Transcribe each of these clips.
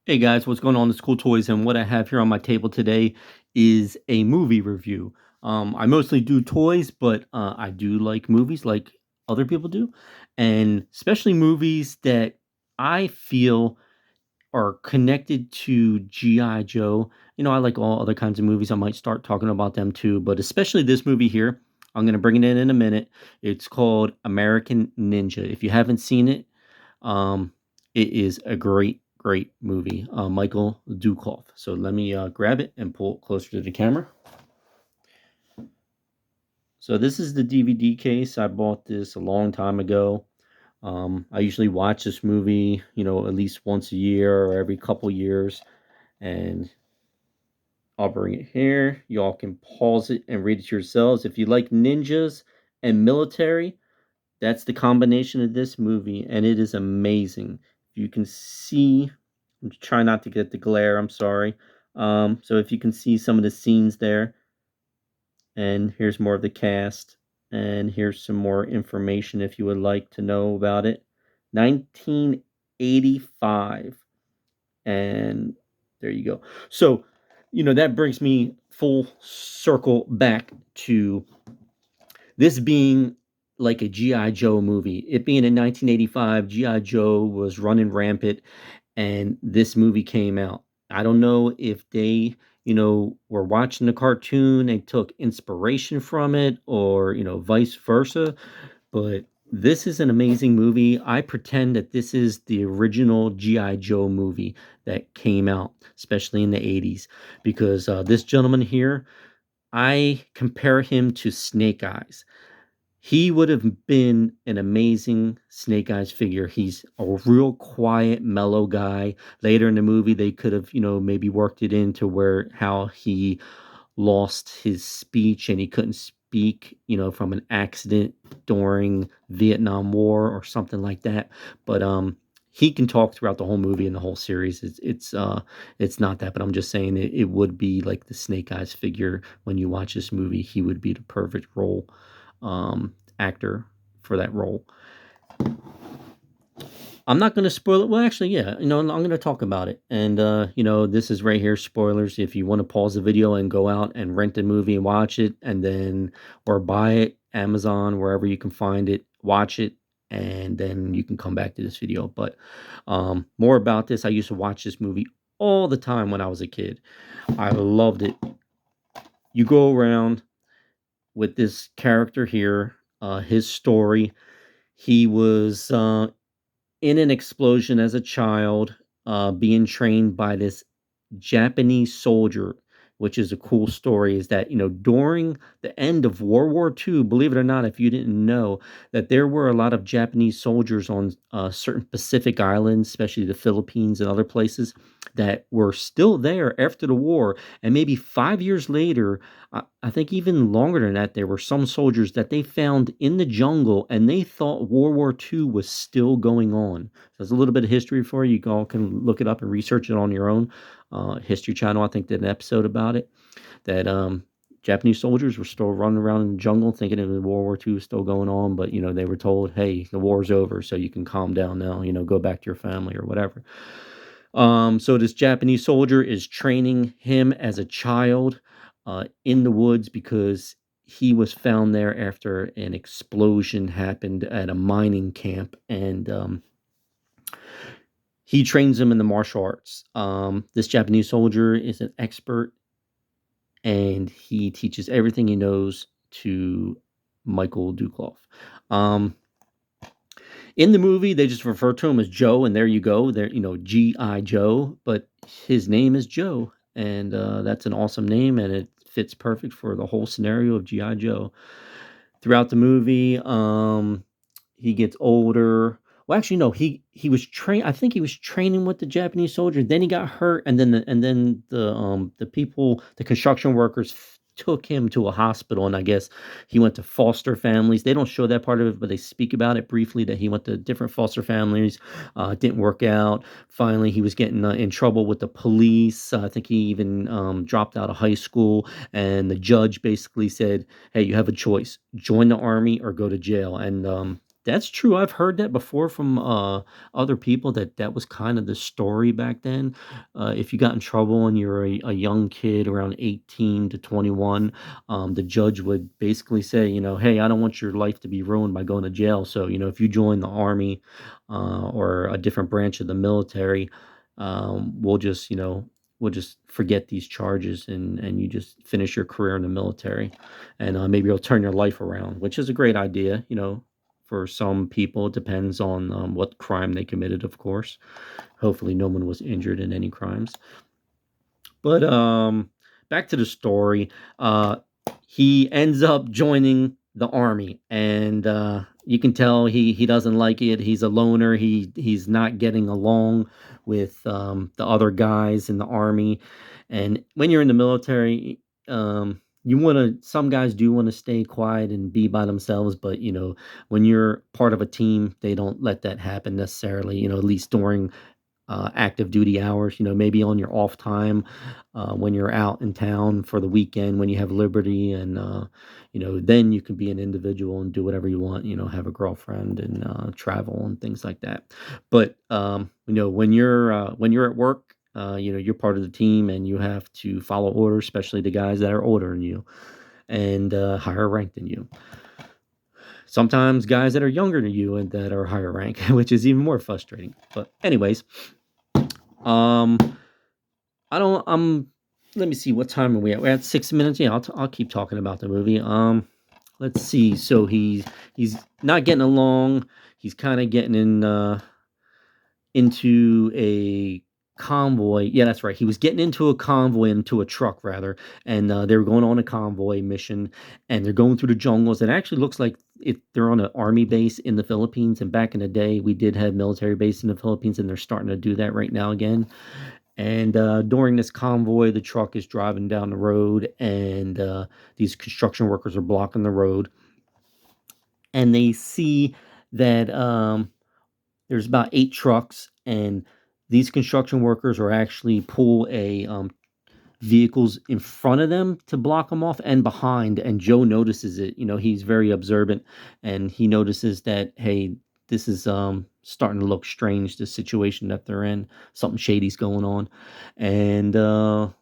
Hey guys, what's going on? It's Cool Toys, and what I have here on my table today is a movie review. I mostly do toys, but I do like movies like other people do, and especially movies that I feel are connected to G.I. Joe. I like all other kinds of movies. I might start talking about them too, but especially this movie here. I'm going to bring it in a minute. It's called American Ninja. If you haven't seen it, um, it is a great movie. Michael Dukov. So let me grab it and pull it closer to the camera. So this is the DVD case. I bought this a long time ago. I usually watch this movie, at least once a year or every couple years. And I'll bring it here. Y'all can pause it and read it yourselves. If you like ninjas and military, that's the combination of this movie, and it is amazing. You can see, I'm trying not to get the glare, I'm sorry. So if you can see some of the scenes there, and here's more of the cast, and here's some more information if you would like to know about it. 1985, and there you go. So, that brings me full circle back to this being like a G.I. Joe movie. It being in 1985, G.I. Joe was running rampant, and this movie came out. I don't know if they, were watching the cartoon and took inspiration from it, or, vice versa, but this is an amazing movie. I pretend that this is the original G.I. Joe movie that came out, especially in the 80s, because this gentleman here, I compare him to Snake Eyes. He would have been an amazing Snake Eyes figure. He's a real quiet, mellow guy. Later in the movie, they could have, maybe worked it into where how he lost his speech and he couldn't speak, from an accident during Vietnam War or something like that. But he can talk throughout the whole movie and the whole series. It's not that, but I'm just saying it would be like the Snake Eyes figure when you watch this movie. He would be the perfect role actor for that role. I'm not going to spoil it. Well, actually, yeah, I'm going to talk about it. And, this is right here, spoilers. If you want to pause the video and go out and rent the movie and watch it, and then, or buy it, Amazon, wherever you can find it, watch it, and then you can come back to this video. But more about this, I used to watch this movie all the time when I was a kid. I loved it. You go around with this character here, his story. He was in an explosion as a child, being trained by this Japanese soldier, which is a cool story. Is that during the end of World War II, believe it or not, if you didn't know, that there were a lot of Japanese soldiers on certain Pacific islands, especially the Philippines and other places, that were still there after the war, and maybe 5 years later, I think even longer than that, there were some soldiers that they found in the jungle, and they thought World War II was still going on. So there's a little bit of history for you. You all can look it up and research it on your own. History Channel, I think, did an episode about it. That Japanese soldiers were still running around in the jungle thinking that World War II was still going on, but they were told, "Hey, the war's over, so you can calm down now. Go back to your family or whatever." So this Japanese soldier is training him as a child in the woods because he was found there after an explosion happened at a mining camp, and he trains him in the martial arts. This Japanese soldier is an expert, and he teaches everything he knows to Michael Dukov. Um, in the movie, they just refer to him as Joe, and there you go. There, G.I. Joe, but his name is Joe, and that's an awesome name, and it fits perfect for the whole scenario of G.I. Joe. Throughout the movie, he gets older. Well, actually, no, he was trained. I think he was training with the Japanese soldier. Then he got hurt, and then the people, the construction workers, took him to a hospital, and I guess he went to foster families. They don't show that part of it, but they speak about it briefly that he went to different foster families. It didn't work out. Finally, he was getting in trouble with the police. I think he even dropped out of high school, and the judge basically said, "Hey, you have a choice: join the army or go to jail." And That's true. I've heard that before from other people that that was kind of the story back then. If you got in trouble and you're a young kid around 18 to 21, the judge would basically say, you know, hey, I don't want your life to be ruined by going to jail. So, you know, if you join the army or a different branch of the military, we'll just, you know, we'll just forget these charges and you just finish your career in the military and maybe it'll turn your life around, which is a great idea, you know, for some people. It depends on what crime they committed, of course. Hopefully, no one was injured in any crimes. But back to the story. Uh, he ends up joining the army, and you can tell he doesn't like it. He's a loner. He's not getting along with the other guys in the army. And when you're in the military, you want to. Some guys do want to stay quiet and be by themselves, but you know, when you're part of a team, they don't let that happen necessarily. You know, at least during active duty hours, you know, maybe on your off time, when you're out in town for the weekend, when you have liberty, and, you know, then you can be an individual and do whatever you want, you know, have a girlfriend and travel and things like that. But, you know, when you're at work, you know, you're part of the team and you have to follow orders, especially the guys that are older than you and higher ranked than you. Sometimes guys that are younger than you and that are higher rank, which is even more frustrating. But anyways, um, I don't. Let me see. What time are we at? We're at 6 minutes. Yeah, I'll keep talking about the movie. Let's see. So he's not getting along. He's kind of getting into a convoy. Yeah, that's right. He was getting into a convoy, into a truck rather, and they were going on a convoy mission, and they're going through the jungles. It actually looks like they're on an army base in the Philippines. And back in the day, we did have military base in the Philippines, and they're starting to do that right now again. And during this convoy, the truck is driving down the road, and these construction workers are blocking the road. And they see that there's about 8 trucks, and these construction workers are actually pull a vehicles in front of them to block them off and behind. And Joe notices it. You know, he's very observant, and he notices that hey, this is starting to look strange. The situation that they're in, something shady's going on, and I'm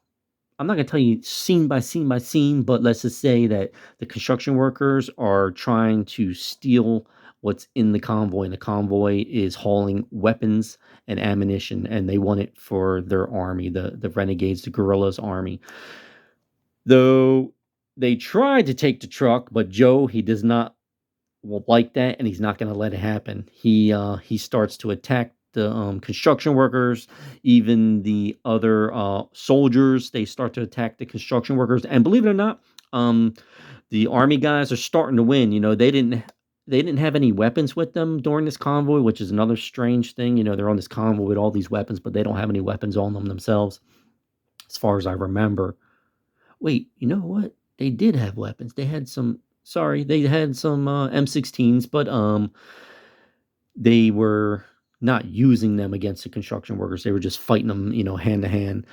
not gonna tell you scene by scene by scene, but let's just say that the construction workers are trying to steal what's in the convoy, and the convoy is hauling weapons and ammunition, and they want it for their army, the renegades, the guerrillas army. Though they tried to take the truck, but Joe, he does not like that, and he's not going to let it happen. He starts to attack the construction workers, even the other soldiers. They start to attack the construction workers, and believe it or not, um, the army guys are starting to win. You know, they didn't have any weapons with them during this convoy, which is another strange thing. You know, they're on this convoy with all these weapons, but they don't have any weapons on them themselves, as far as I remember. Wait, you know what? They did have weapons. They had some. Sorry, they had some M16s, but they were not using them against the construction workers. They were just fighting them, you know, hand to hand.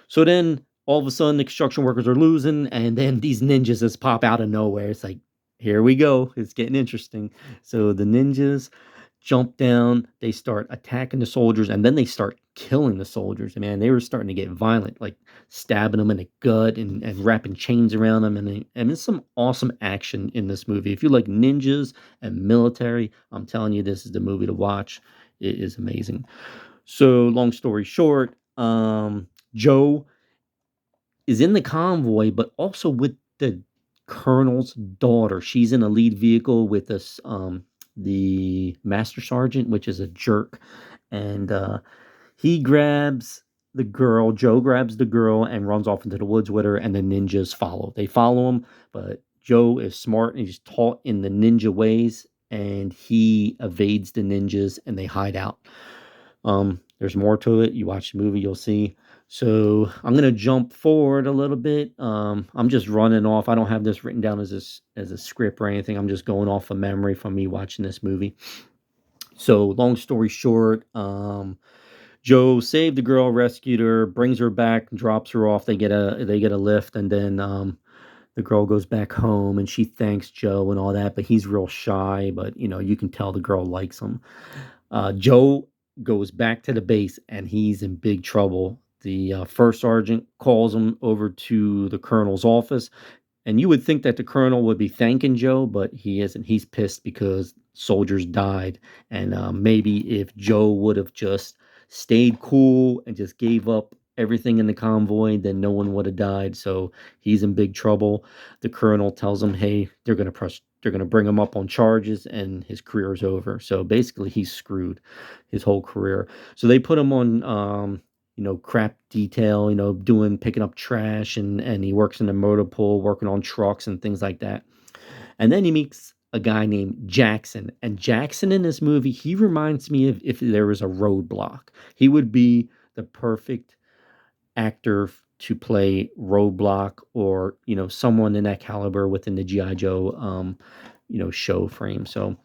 So then all of a sudden the construction workers are losing, and then these ninjas just pop out of nowhere. It's like, here we go. It's getting interesting. So the ninjas jump down, they start attacking the soldiers, and then they start killing the soldiers. Man, they were starting to get violent, like stabbing them in the gut and wrapping chains around them. And there's some awesome action in this movie. If you like ninjas and military, I'm telling you, this is the movie to watch. It is amazing. So, long story short, Joe is in the convoy, but also with the colonel's daughter. She's in a lead vehicle with us, the master sergeant, which is a jerk, and he grabs the girl. Joe grabs the girl and runs off into the woods with her, and the ninjas follow. They follow him, but Joe is smart and he's taught in the ninja ways, and he evades the ninjas, and they hide out. There's more to it. You watch the movie, you'll see. So I'm gonna jump forward a little bit. I'm just running off. I don't have this written down as a script or anything. I'm just going off of memory from me watching this movie. So long story short, Joe saved the girl, rescued her, brings her back, drops her off. They get a lift, and then The girl goes back home and she thanks Joe and all that, but he's real shy. But you can tell the girl likes him. Joe goes back to the base and he's in big trouble. The first sergeant calls him over to the colonel's office, and you would think that the colonel would be thanking Joe, but he isn't. He's pissed because soldiers died. And maybe if Joe would have just stayed cool and just gave up everything in the convoy, then no one would have died. So he's in big trouble. The colonel tells him, "Hey, they're gonna bring him up on charges, and his career is over." So basically, he's screwed his whole career. So they put him on crap detail, picking up trash, and he works in the motor pool, working on trucks and things like that. And then he meets a guy named Jackson. And Jackson in this movie, he reminds me of if there was a Roadblock. He would be the perfect actor to play Roadblock, or someone in that caliber within the GI Joe show frame. So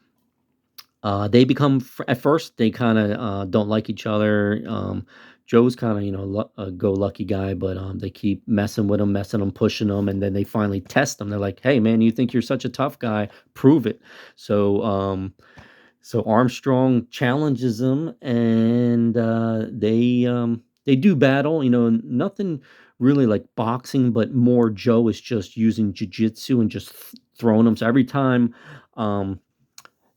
they become at first they kind of don't like each other. Joe's kind of a go lucky guy, but they keep messing him, pushing him, and then they finally test him. They're like, "Hey, man, you think you're such a tough guy? Prove it." So so Armstrong challenges him, and they do battle. Nothing really like boxing, but more Joe is just using jujitsu and just throwing him. So every time.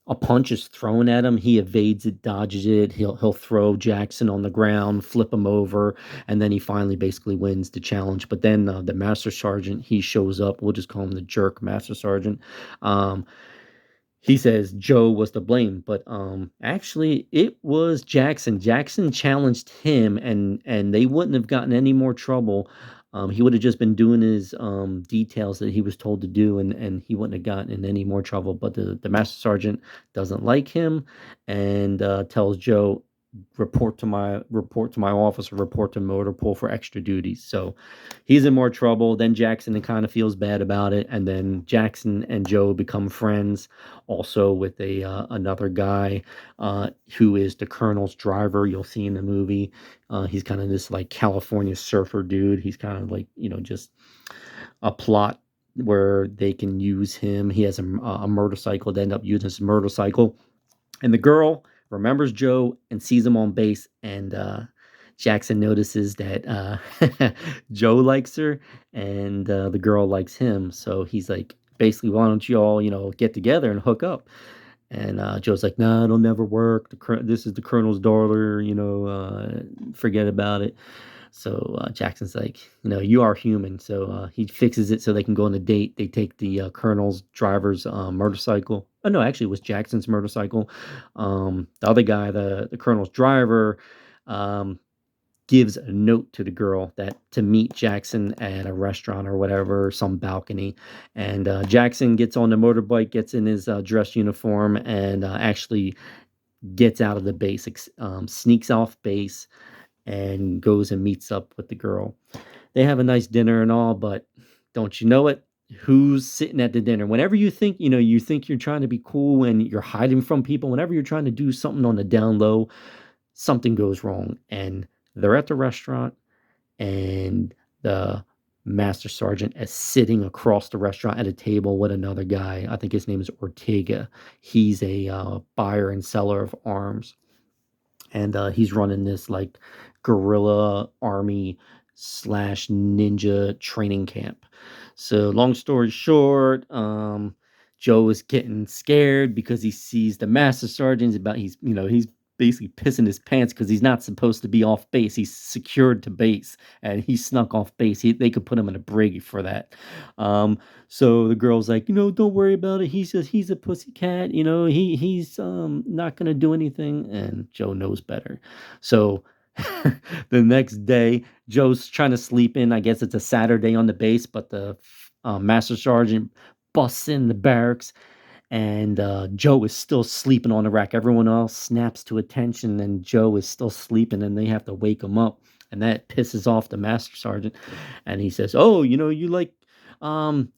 A punch is thrown at him, he evades it, dodges it. He'll throw Jackson on the ground, flip him over, and then he finally basically wins the challenge. But then the master sergeant, he shows up. We'll just call him the jerk master sergeant. Um, he says Joe was to blame, but actually it was Jackson. Jackson challenged him, and they wouldn't have gotten any more trouble. He would have just been doing his details that he was told to do, and he wouldn't have gotten in any more trouble. But the master sergeant doesn't like him, and tells Joe, report to my office, or report to motor pool for extra duties. So he's in more trouble. Then Jackson kind of feels bad about it, and then Jackson and Joe become friends. Also with a another guy who is the colonel's driver. You'll see in the movie. He's kind of this like California surfer dude. He's kind of like just a plot where they can use him. He has a motorcycle. They end up using his motorcycle, and the girl remembers Joe and sees him on base, and Jackson notices that Joe likes her, and the girl likes him. So he's like, basically, why don't you all, get together and hook up? And Joe's like, "Nah, it'll never work. This is the colonel's daughter. Forget about it." So Jackson's like, "You are human." So he fixes it so they can go on a date. They take the colonel's driver's motorcycle. Oh no, actually, it was Jackson's motorcycle. The other guy, the colonel's driver, um, gives a note to the girl that to meet Jackson at a restaurant or whatever, some balcony. And Jackson gets on the motorbike, gets in his dress uniform, and actually gets out of the base, sneaks off base, and goes and meets up with the girl. They have a nice dinner and all, but don't you know it? Who's sitting at the dinner? Whenever you think you're trying to be cool and you're hiding from people, whenever you're trying to do something on the down low, something goes wrong. And they're at the restaurant, and the master sergeant is sitting across the restaurant at a table with another guy. I think his name is Ortega. He's a buyer and seller of arms, and he's running this like guerrilla army slash ninja training camp. So long story short, Joe is getting scared because he sees the master sergeant. He's basically pissing his pants because he's not supposed to be off base. He's secured to base, and he snuck off base. They could put him in a brig for that. Um, so the girl's like, don't worry about it. He's a pussy cat. He's not gonna do anything. And Joe knows better. So the next day, Joe's trying to sleep in. I guess it's a Saturday on the base, but the master sergeant busts in the barracks, and Joe is still sleeping on the rack. Everyone else snaps to attention, and Joe is still sleeping, and they have to wake him up, and that pisses off the master sergeant. And he says, "Oh, you like um,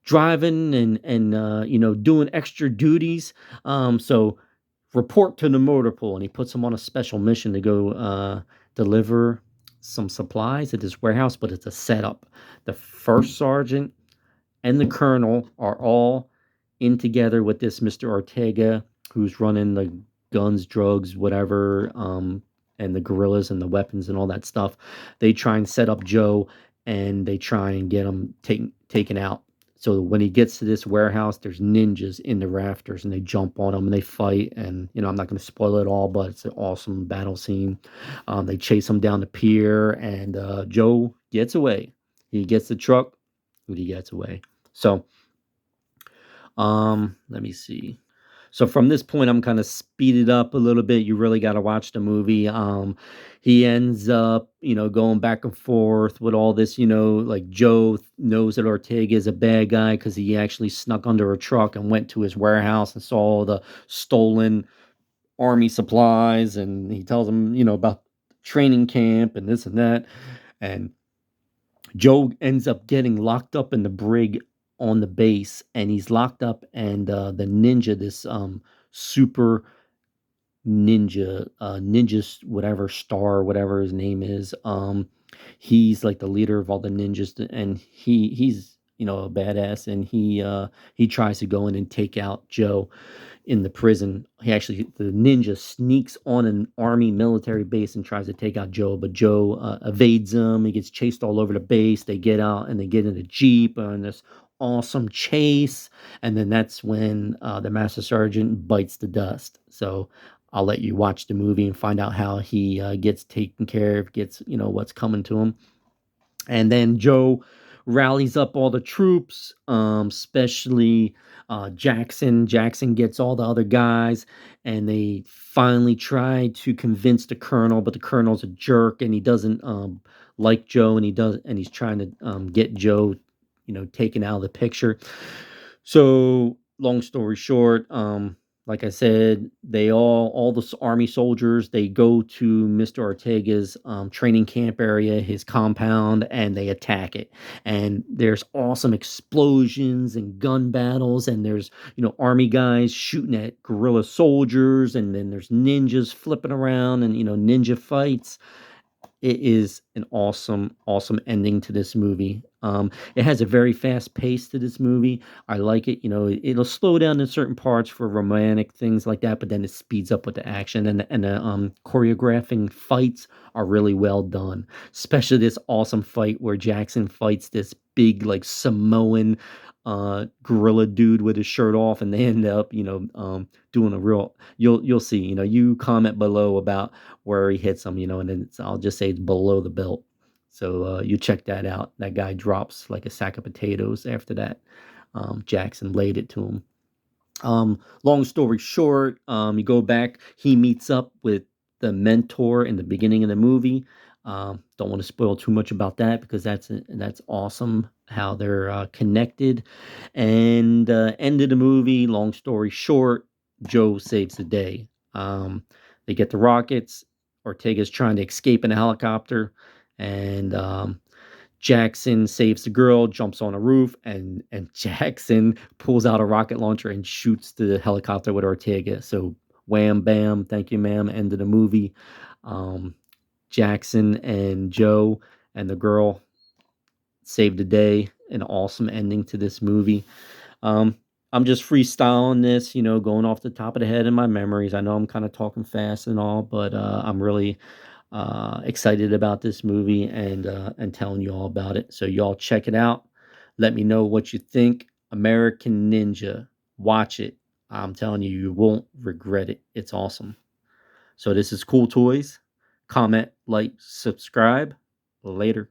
driving and doing extra duties. So report to the motor pool." And he puts him on a special mission to go deliver some supplies at his warehouse, but it's a setup. The first sergeant and the colonel are all in together with this Mr. Ortega, who's running the guns, drugs, whatever, and the guerrillas and the weapons and all that stuff. They try and set up Joe, and they try and get him taken out. So when he gets to this warehouse, there's ninjas in the rafters, and they jump on him and they fight. And I'm not going to spoil it all, but it's an awesome battle scene. They chase him down the pier, and Joe gets away. He gets the truck, but he gets away. So let me see. So from this point, I'm kind of speeded up a little bit. You really got to watch the movie. He ends up, going back and forth with all this. Like Joe knows that Ortega is a bad guy because he actually snuck under a truck and went to his warehouse and saw all the stolen army supplies, and he tells him, about training camp and this and that. And Joe ends up getting locked up in the brig on the base, and he's locked up, and the ninja, this super ninja, whatever star, whatever his name is, he's like the leader of all the ninjas, and he's a badass, and he tries to go in and take out Joe in the prison. The ninja sneaks on an army military base and tries to take out Joe, but Joe evades him. He gets chased all over the base. They get out and they get in a jeep on this awesome chase, and then that's when the master sergeant bites the dust. So I'll let you watch the movie and find out how he gets taken care of, gets what's coming to him. And then Joe rallies up all the troops, especially Jackson. Jackson gets all the other guys, and they finally try to convince the colonel, but the colonel's a jerk, and he doesn't like Joe, and he's trying to get Joe, taken out of the picture. So, long story short, like I said, all the army soldiers, they go to Mr. Ortega's training camp area, his compound, and they attack it. And there's awesome explosions and gun battles, and there's army guys shooting at guerrilla soldiers, and then there's ninjas flipping around, and ninja fights. It is an awesome, awesome ending to this movie. It has a very fast pace to this movie. I like it. It'll slow down in certain parts for romantic things like that, but then it speeds up with the action, and the choreographing fights are really well done. Especially this awesome fight where Jackson fights this big like Samoan gorilla dude with his shirt off, and they end up doing a real. You'll see. You comment below about where he hits him, and then I'll just say it's below the belt. So you check that out. That guy drops like a sack of potatoes after that. Jackson laid it to him. Long story short, you go back, he meets up with the mentor in the beginning of the movie. Don't want to spoil too much about that because that's awesome how they're connected. And end of the movie, long story short, Joe saves the day. They get the rockets. Ortega's trying to escape in a helicopter, and Jackson saves the girl, jumps on a roof, and Jackson pulls out a rocket launcher and shoots the helicopter with Ortega. So wham bam, thank you, ma'am. End of the movie. Um, Jackson and Joe and the girl saved the day. An awesome ending to this movie. Um, I'm just freestyling this, going off the top of the head in my memories. I know I'm kind of talking fast and all, but I'm really excited about this movie and telling you all about it. So y'all check it out. Let me know what you think. American Ninja. Watch it. I'm telling you, you won't regret it. It's awesome. So this is Cool Toys. Comment, like, subscribe. Later.